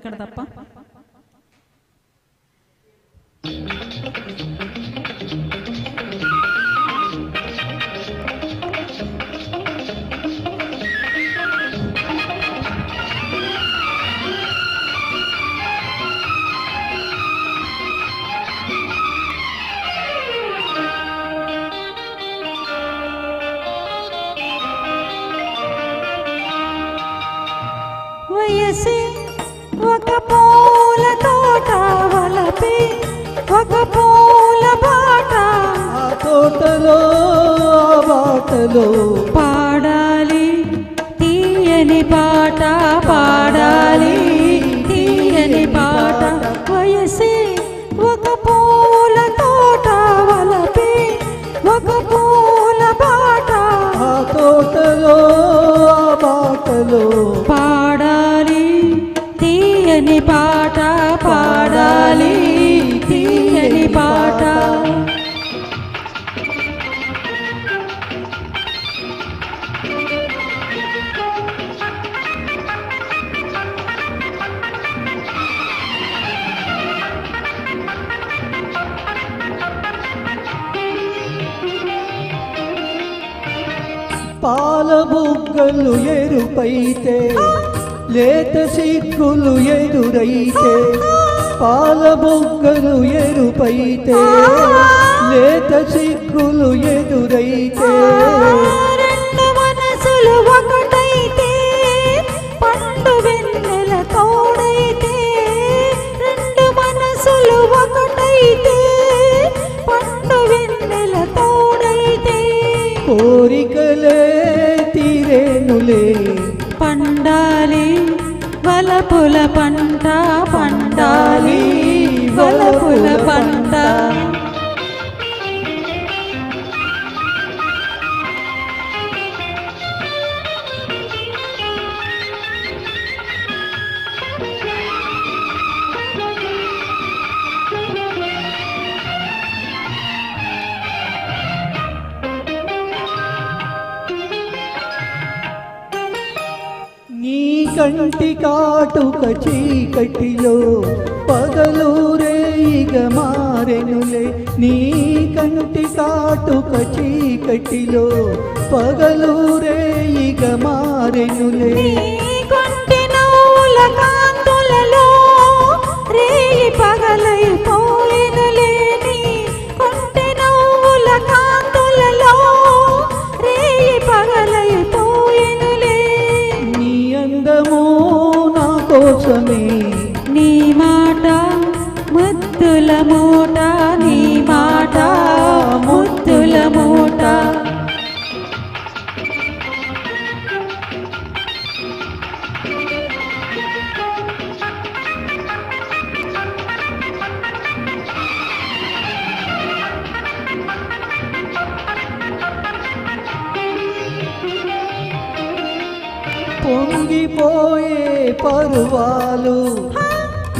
ఇక్కడ తప్ప. వయసి ఒక పూల తోట వలపి ఒక పూల బాట, ఆ తోటలో బాటలో పాడాలి తీయని పాట, పాడాలి తీయని పాట. వయసి ఒక పూల తోట వలపి ఒక పూల బాట, ఆ తోటలో బాటలో పాడాలి తీయని పాట, పాడాలి తీయని పాట. పాల బుగ్గలు ఎరుపైతే లేత సిగ్గులు ఎదురైతే, పాల బుగ్గలు ఎరుపైతే లేత సిగ్గులు ఎదురైతే, రెండు మనసులు ఒకటైతే పండు వెన్నెల తోడైతే, రెండు మనసులు ఒకటైతే పండు వెన్నెల తోడైతే, కోరికలే తీరేనులే పండాలి వలపుల పంట, పండాలి వలపుల పంట. నీ కంటి కాటుక చీకటిలో పగలూరేయిగ మారెనులే, నీ కంటి కాటుక చీకటిలో పగలూరేయిగ మారెనులే, కొంటి నవ్వుల కాంతులలో రేయి పగలైపోయినులే, నీ కొంటి నవ్వుల కాంతులలో రేయి పగలైపోయినులే. నీ అందము నా కోసమే, నీ మాట ముద్దుల మూట, నీ మాట ముద్దుల మూట. పొంగిపోయే పరువాలు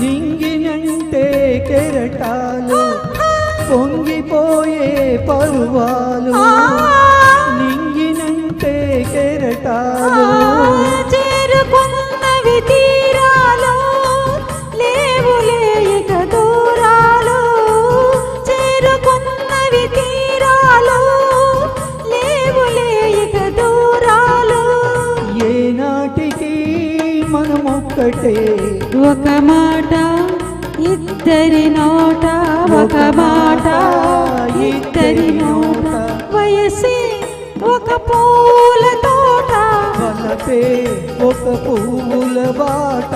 నింగినంటే కెరటాలు, పొంగిపోయే పరువాలు నింగినంటే కెరటాలు, చేరుకున్నవి తీరాలు లేవులే ఇక దూరాలు, చేరుకున్నవి తీరాలు లేవులే ఇక దూరాలు. ఏనాటికి మనమొక్కటే ఒక మాట ఇద్దరి నోట, ఒక మాట ఇద్దరి నోట. వయసి ఒక పూల తోట వలపే ఒక పువ్వుల బాట.